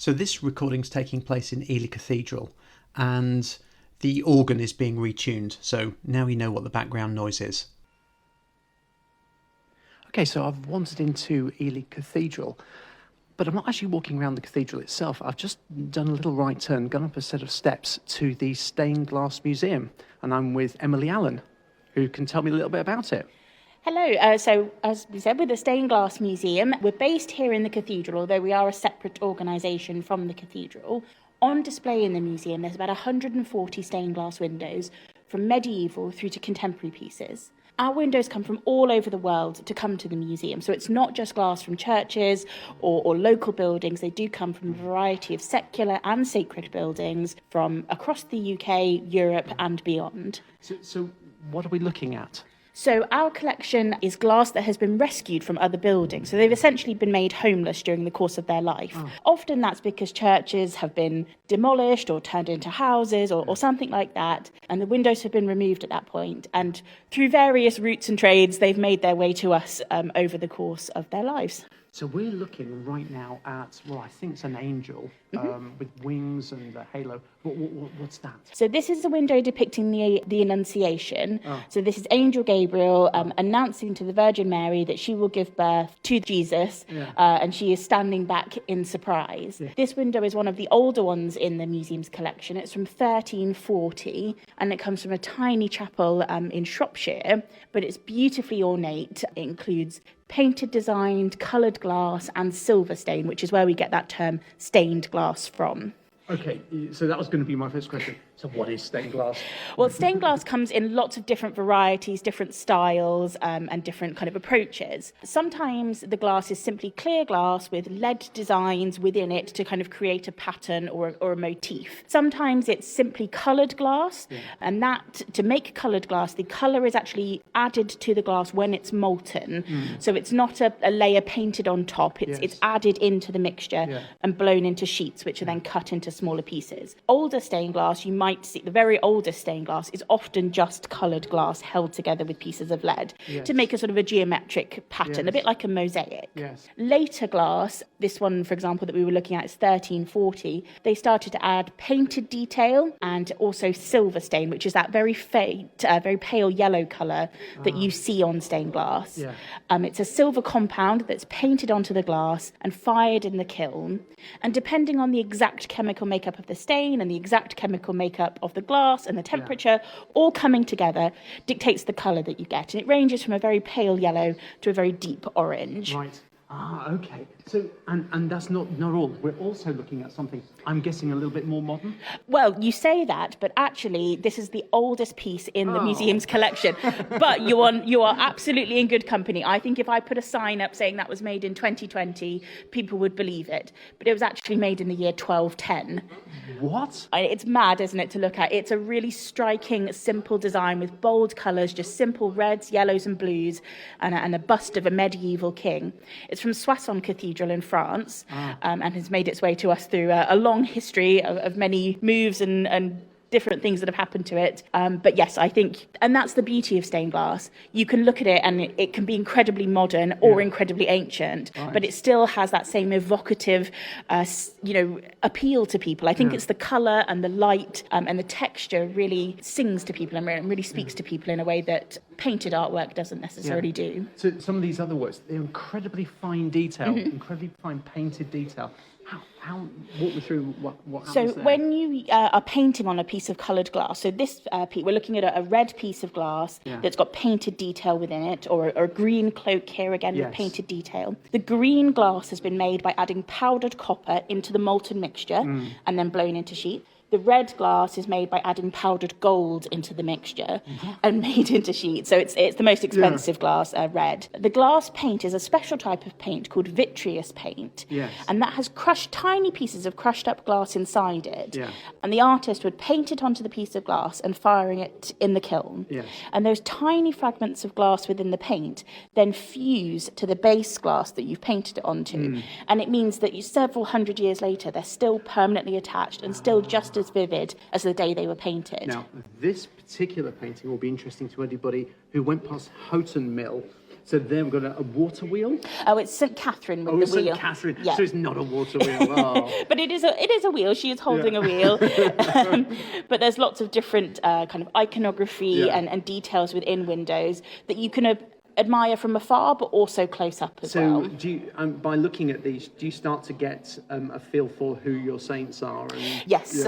So this recording's taking place in Ely Cathedral, and the organ is being retuned, so now you know what the background noise is. Okay, so I've wandered into Ely Cathedral, but I'm not actually walking around the cathedral itself. I've just done a little right turn, gone up a set of steps to the Stained Glass Museum, and I'm with Emily Allen, who can tell me a little bit about it. Hello. So, as we said, with the Stained Glass Museum, we're based here in the cathedral, although we are a separate organisation from the cathedral. On display in the museum, there's about 140 stained glass windows, from medieval through to contemporary pieces. Our windows come from all over the world to come to the museum, so it's not just glass from churches or local buildings. They do come from a variety of secular and sacred buildings from across the UK, Europe and beyond. So what are we looking at? So our collection is glass that has been rescued from other buildings. So they've essentially been made homeless during the course of their life. Oh. Often that's because churches have been demolished or turned into houses or something like that. And the windows have been removed at that point. And through various routes and trades, they've made their way to us over the course of their lives. So we're looking right now at, well, I think it's an angel with wings and a halo. What's that? So this is a window depicting the Annunciation. Oh. So this is Angel Gabriel announcing to the Virgin Mary that she will give birth to Jesus, and she is standing back in surprise. Yeah. This window is one of the older ones in the museum's collection. It's from 1340, and it comes from a tiny chapel in Shropshire, but it's beautifully ornate. It includes painted, designed, coloured glass and silver stain, which is where we get that term stained glass from. Okay, so that was going to be my first question. So what is stained glass? Well, stained glass comes in lots of different varieties, different styles, and different kind of approaches. Sometimes the glass is simply clear glass with lead designs within it to kind of create a pattern or a motif. Sometimes it's simply coloured glass, and that, to make coloured glass, the colour is actually added to the glass when it's molten. So it's not a layer painted on top, it's added into the mixture and blown into sheets, which are then cut into smaller pieces. Older stained glass, you might see, the very oldest stained glass is often just coloured glass held together with pieces of lead to make a sort of a geometric pattern, a bit like a mosaic. Later glass, this one, for example, that we were looking at is 1340, they started to add painted detail and also silver stain, which is that very faint, very pale yellow colour that you see on stained glass. It's a silver compound that's painted onto the glass and fired in the kiln. And depending on the exact chemical makeup of the stain and the exact chemical makeup of the glass and the temperature, all coming together dictates the colour that you get. And it ranges from a very pale yellow to a very deep orange. Right. Okay. So, and that's not all. We're also looking at something, I'm guessing, a little bit more modern? Well, you say that, but actually, this is the oldest piece in the museum's collection. But you are absolutely in good company. I think if I put a sign up saying that was made in 2020, people would believe it. But it was actually made in the year 1210. What? It's mad, isn't it, to look at? It's a really striking, simple design with bold colours, just simple reds, yellows and blues, and a bust of a medieval king. It's from Soissons Cathedral in France, and has made its way to us through a long history of many moves and different things that have happened to it. But yes, I think, and that's the beauty of stained glass. You can look at it and it can be incredibly modern or incredibly ancient, but it still has that same evocative, appeal to people. I think it's the colour and the light and the texture really sings to people and really speaks to people in a way that painted artwork doesn't necessarily do. So some of these other works, they're incredibly fine detail, incredibly fine painted detail. How walk me through what happens So there? when you are painting on a piece of coloured glass, so this we're looking at a red piece of glass that's got painted detail within it, or a green cloak here again with painted detail. The green glass has been made by adding powdered copper into the molten mixture and then blown into sheet. The red glass is made by adding powdered gold into the mixture and made into sheets. So it's the most expensive glass, red. The glass paint is a special type of paint called vitreous paint. And that has tiny pieces of crushed up glass inside it. And the artist would paint it onto the piece of glass and firing it in the kiln. And those tiny fragments of glass within the paint then fuse to the base glass that you've painted it onto. And it means that several hundred years later, they're still permanently attached and still just as vivid as the day they were painted. Now, this particular painting will be interesting to anybody who went past Houghton Mill So there we've got a water wheel. Oh, it's St. Catherine with the St. wheel. Catherine. Yeah. So it's not a water wheel. Oh. But it is a wheel. She is holding a wheel. But there's lots of different kind of iconography and details within windows that you can admire from afar, but also close up as well. So, do you, by looking at these, do you start to get a feel for who your saints are? And, yes,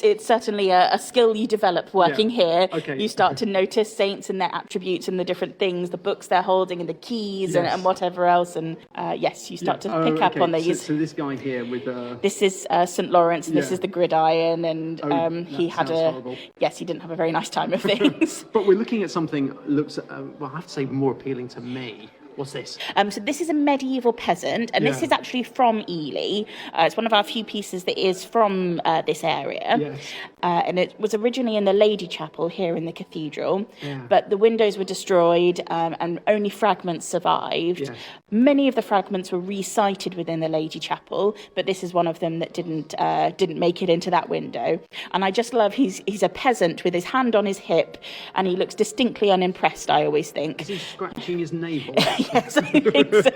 it's certainly a skill you develop working here. Okay. You start to notice saints and their attributes and the different things, the books they're holding and the keys and whatever else. And yes, you start to pick up on these. So this guy here with this is St. Lawrence, and this is the gridiron, and he had horrible. Yes, he didn't have a very nice time of things. But we're looking at something that looks, well, I have to say, more appealing to me. What's this? So this is a medieval peasant, and this is actually from Ely. It's one of our few pieces that is from this area. Yes. And it was originally in the Lady Chapel here in the cathedral, but the windows were destroyed and only fragments survived. Yes. Many of the fragments were resited within the Lady Chapel, but this is one of them that didn't make it into that window. And I just love he's a peasant with his hand on his hip, and he looks distinctly unimpressed, I always think. Is he scratching his navel? Yes, I think so.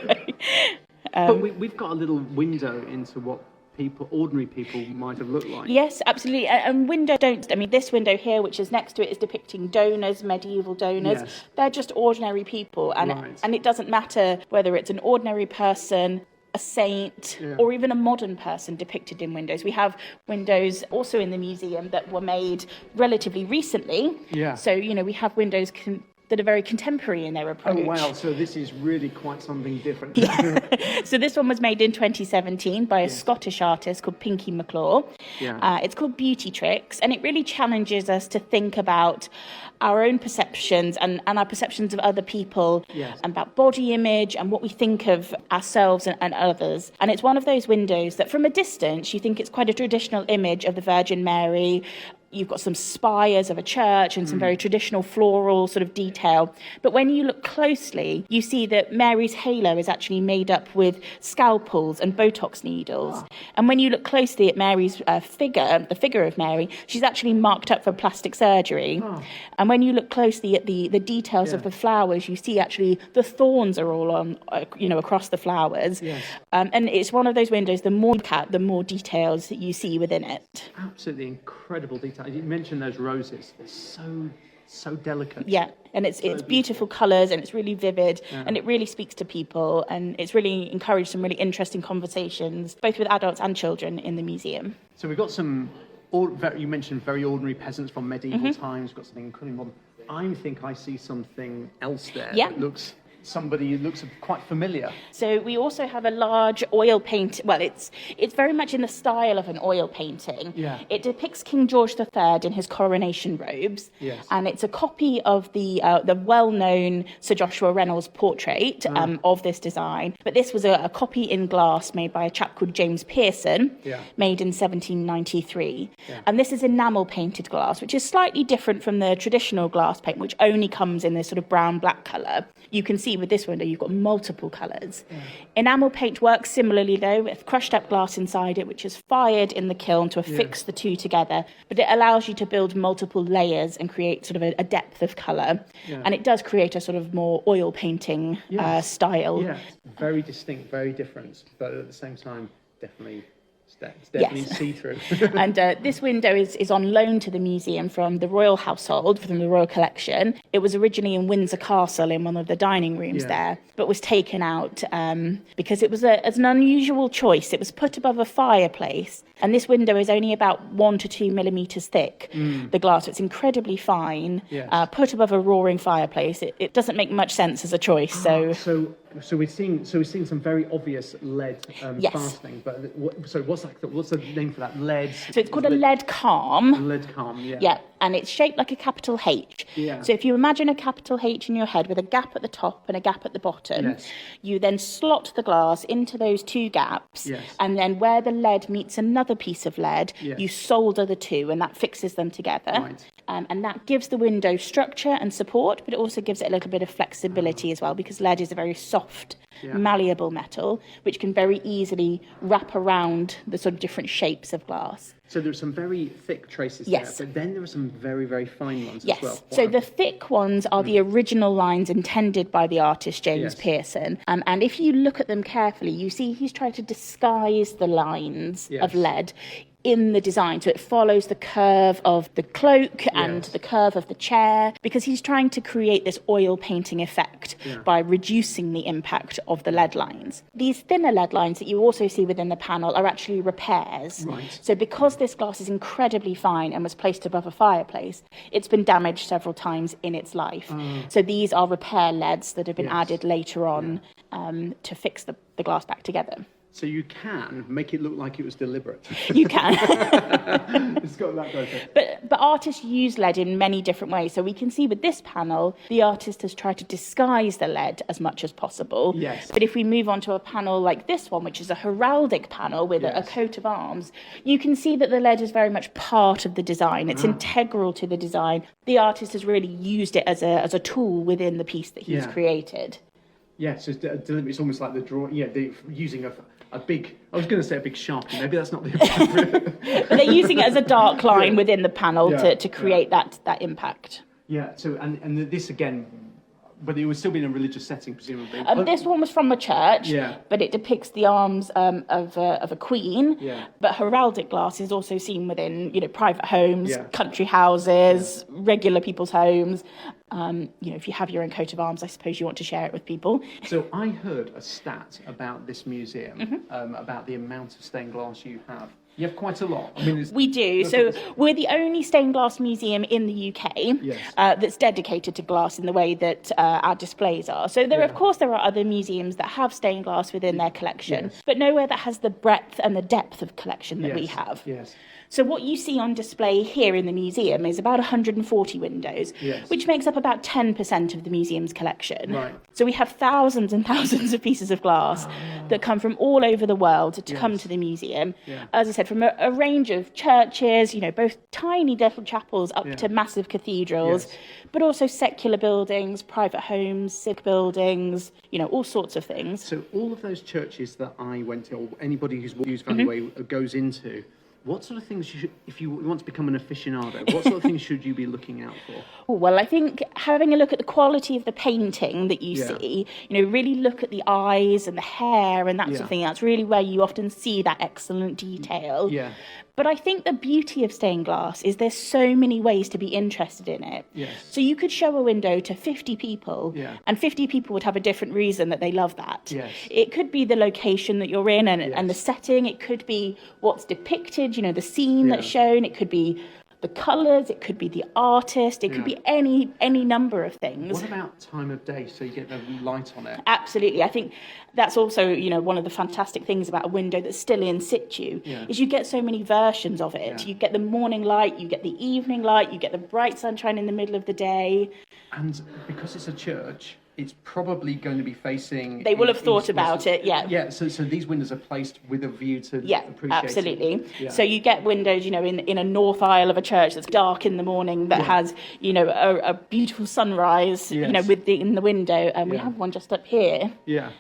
But we've got a little window into what ordinary people might have looked like. Yes, absolutely. And this window here, which is next to it, is depicting donors, medieval donors. Yes. They're just ordinary people. And it doesn't matter whether it's an ordinary person, a saint, or even a modern person depicted in windows. We have windows also in the museum that were made relatively recently. Yeah. So, we have windows that are very contemporary in their approach. Oh, wow. So this is really quite something different. So this one was made in 2017 by a Scottish artist called Pinkie McClure. Yeah. It's called Beauty Tricks, and it really challenges us to think about our own perceptions and our perceptions of other people, about body image and what we think of ourselves and others. And it's one of those windows that from a distance you think it's quite a traditional image of the Virgin Mary. You've got some spires of a church and some very traditional floral sort of detail. But when you look closely, you see that Mary's halo is actually made up with scalpels and Botox needles. And when you look closely at Mary's figure, the figure of Mary, she's actually marked up for plastic surgery. And when you look closely at the details of the flowers, you see actually the thorns are all on, across the flowers. Yes. And it's one of those windows, the more you look at, the more details that you see within it. Absolutely incredible detail. You mentioned those roses. They're so delicate. Yeah, and it's beautiful colours, and it's really vivid, and it really speaks to people, and it's really encouraged some really interesting conversations, both with adults and children in the museum. So we've got you mentioned very ordinary peasants from medieval times. We've got something incredibly modern. I think I see something else there that looks quite familiar. So we also have a large oil paint. Well, it's very much in the style of an oil painting. Yeah. It depicts King George III in his coronation robes. Yes. And it's a copy of the well-known Sir Joshua Reynolds portrait of this design. But this was a copy in glass made by a chap called James Pearson, made in 1793. Yeah. And this is enamel painted glass, which is slightly different from the traditional glass paint, which only comes in this sort of brown-black colour. You can see with this window, you've got multiple colours. Yeah. Enamel paint works similarly, though, with crushed up glass inside it, which is fired in the kiln to affix the two together. But it allows you to build multiple layers and create sort of a depth of colour. Yeah. And it does create a sort of more oil painting style. Yeah, very distinct, very different, but at the same time, definitely see-through. And this window is on loan to the museum from the royal household, from the royal collection. It was originally in Windsor Castle in one of the dining rooms there, but was taken out because it was an unusual choice. It was put above a fireplace, and this window is only about 1 to 2 millimetres thick, the glass. It's incredibly fine, put above a roaring fireplace. It doesn't make much sense as a choice. So we're seeing some very obvious lead fastening, but what's the name for that? Lead. So it's called a lead calm. Lead calm, yeah. Yeah, and it's shaped like a capital H. Yeah. So if you imagine a capital H in your head with a gap at the top and a gap at the bottom, you then slot the glass into those two gaps, and then where the lead meets another piece of lead, you solder the two, and that fixes them together. Right. And that gives the window structure and support, but it also gives it a little bit of flexibility as well, because lead is a very soft malleable metal, which can very easily wrap around the sort of different shapes of glass. So there are some very thick traces Yes. there, but then there are some very, very fine ones Yes. as well. So the thick ones are the original lines intended by the artist James Yes. Pearson. And if you look at them carefully, you see he's trying to disguise the lines Yes. of lead in the design, so it follows the curve of the cloak and Yes. the curve of the chair, because he's trying to create this oil painting effect by reducing the impact of the lead lines. These thinner lead lines that you also see within the panel are actually repairs. Right. So because this glass is incredibly fine and was placed above a fireplace, it's been damaged several times in its life. So these are repair leads that have been added later on to fix the glass back together. So you can make it look like it was deliberate. You can. It's got that going. But artists use lead in many different ways. So we can see with this panel, the artist has tried to disguise the lead as much as possible. Yes. But if we move on to a panel like this one, which is a heraldic panel with a coat of arms, you can see that the lead is very much part of the design. It's integral to the design. The artist has really used it as a tool within the piece that he's created. Yeah, so it's almost like the drawing. Yeah, using a big. I was going to say a big Sharpie. Maybe that's not the appropriate. But they're using it as a dark line within the panel to create that impact. Yeah. So and this again, but it would still be in a religious setting, presumably. This one was from a church, Yeah. but it depicts the arms of a queen. Yeah. But heraldic glass is also seen within, private homes, Yeah. country houses, regular people's homes. If you have your own coat of arms, I suppose you want to share it with people. So I heard a stat about this museum, about the amount of stained glass you have. You have quite a lot. I mean, We do. So we're the only stained glass museum in the UK that's dedicated to glass in the way that our displays are. So there are other museums that have stained glass within their collection, but nowhere that has the breadth and the depth of collection that we have. Yes. So what you see on display here in the museum is about 140 windows, which makes up about 10% of the museum's collection. Right. So we have thousands and thousands of pieces of glass that come from all over the world to come to the museum. Yeah. As I said, from a range of churches, both tiny little chapels up to massive cathedrals, but also secular buildings, private homes, civic buildings, all sorts of things. So all of those churches that I went to, or anybody who's Ouse Valley Way goes into, what sort of things if you want to become an aficionado, what sort of things should you be looking out for? Well, I think having a look at the quality of the painting that you see, really look at the eyes and the hair and that sort of thing. That's really where you often see that excellent detail. Yeah. But I think the beauty of stained glass is there's so many ways to be interested in it. Yes. So you could show a window to 50 people, and 50 people would have a different reason that they love that. Yes. It could be the location that you're in and the setting. It could be what's depicted, the scene that's shown. It could be the colours, it could be the artist, it could be any number of things. What about time of day, so you get the light on it? Absolutely. I think that's also, one of the fantastic things about a window that's still in situ, is you get so many versions of it. You get the morning light, you get the evening light, you get the bright sunshine in the middle of the day. And because it's a church, it's probably going to be facing... They will have thought about it, Yeah, so these windows are placed with a view to appreciate absolutely. it. Yeah. So you get windows, in a north aisle of a church that's dark in the morning that has, a beautiful sunrise, in the window. And we have one just up here. Yeah.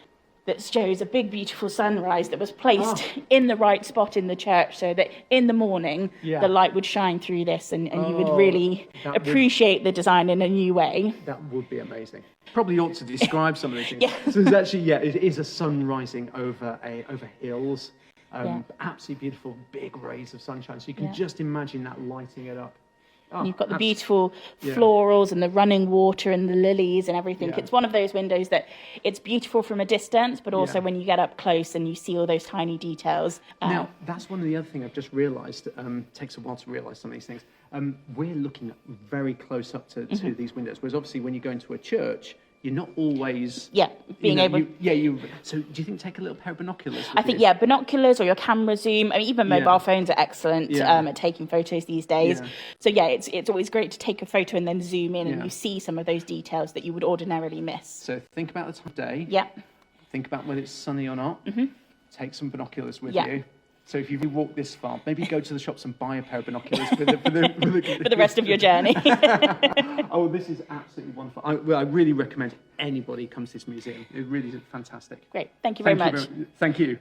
That shows a big, beautiful sunrise that was placed in the right spot in the church so that in the morning the light would shine through this and you would really appreciate the design in a new way. That would be amazing. Probably ought to describe some of these things. So it's actually, it is a sun rising over hills. Absolutely beautiful, big rays of sunshine. So you can just imagine that lighting it up. You've got the beautiful florals and the running water and the lilies and everything. It's one of those windows that it's beautiful from a distance, but also when you get up close and you see all those tiny details. Now, that's one of the other things I've just realised. Takes a while to realise some of these things. We're looking very close up to these windows, whereas obviously when you go into a church, you're not always... being able... So do you think take a little pair of binoculars? I think, binoculars or your camera zoom. I mean, even mobile phones are excellent at taking photos these days. So, it's always great to take a photo and then zoom in and you see some of those details that you would ordinarily miss. So think about the time of day. Yeah. Think about whether it's sunny or not. Take some binoculars with you. So if you walk this far, maybe go to the shops and buy a pair of binoculars for the rest of your journey. Oh, this is absolutely wonderful. I really recommend anybody comes to this museum. It really is fantastic. Great. Thank you very much. Thank you.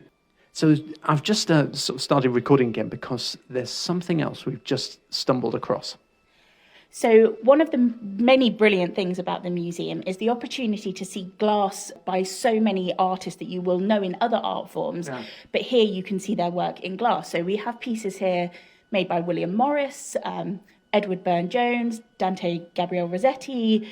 So I've just sort of started recording again because there's something else we've just stumbled across. So one of the many brilliant things about the museum is the opportunity to see glass by so many artists that you will know in other art forms, but here you can see their work in glass. So we have pieces here made by William Morris, Edward Burne-Jones, Dante Gabriel Rossetti,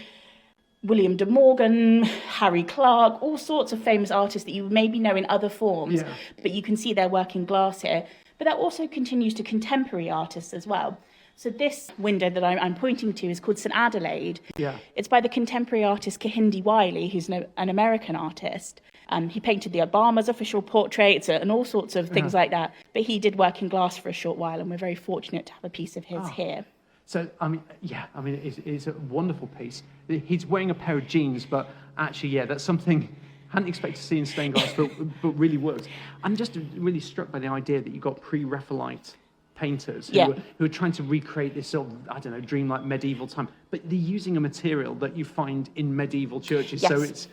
William de Morgan, Harry Clarke, all sorts of famous artists that you maybe know in other forms, but you can see their work in glass here. But that also continues to contemporary artists as well. So this window that I'm pointing to is called St Adelaide. Yeah. It's by the contemporary artist Kehinde Wiley, who's an American artist. He painted the Obama's official portraits and all sorts of things like that. But he did work in glass for a short while, and we're very fortunate to have a piece of his here. So, it's a wonderful piece. He's wearing a pair of jeans, but actually, that's something I hadn't expected to see in stained glass, but really works. I'm just really struck by the idea that you've got pre-Raphaelite painters who are trying to recreate this sort of, dreamlike medieval time, but they're using a material that you find in medieval churches. Yes. So it's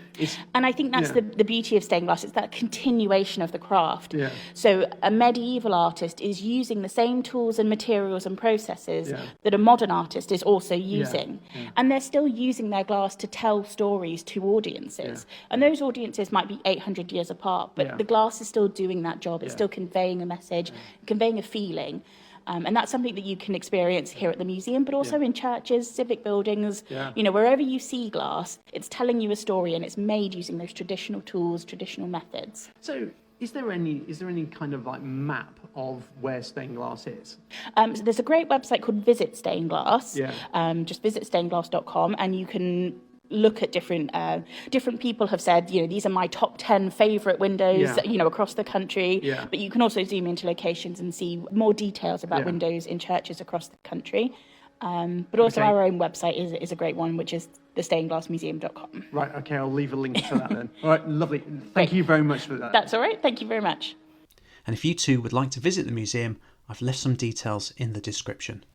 and I think that's the beauty of stained glass. It's that continuation of the craft. Yeah. So a medieval artist is using the same tools and materials and processes that a modern artist is also using. And they're still using their glass to tell stories to audiences. And those audiences might be 800 years apart, but the glass is still doing that job. It's still conveying a message, conveying a feeling. And that's something that you can experience here at the museum, but also in churches, civic buildings, wherever you see glass, it's telling you a story, and it's made using those traditional tools, traditional methods. So is there any kind of like map of where stained glass is? So there's a great website called Visit Stained Glass. Just visit stainedglass.com, and you can look at different people have said, these are my top 10 favourite windows, across the country. But you can also zoom into locations and see more details about windows in churches across the country. But also our own website is a great one, which is thestainedglassmuseum.com. Right, okay, I'll leave a link to that then. All right, lovely. Thank you very much for that. That's all right. Thank you very much. And if you too would like to visit the museum, I've left some details in the description.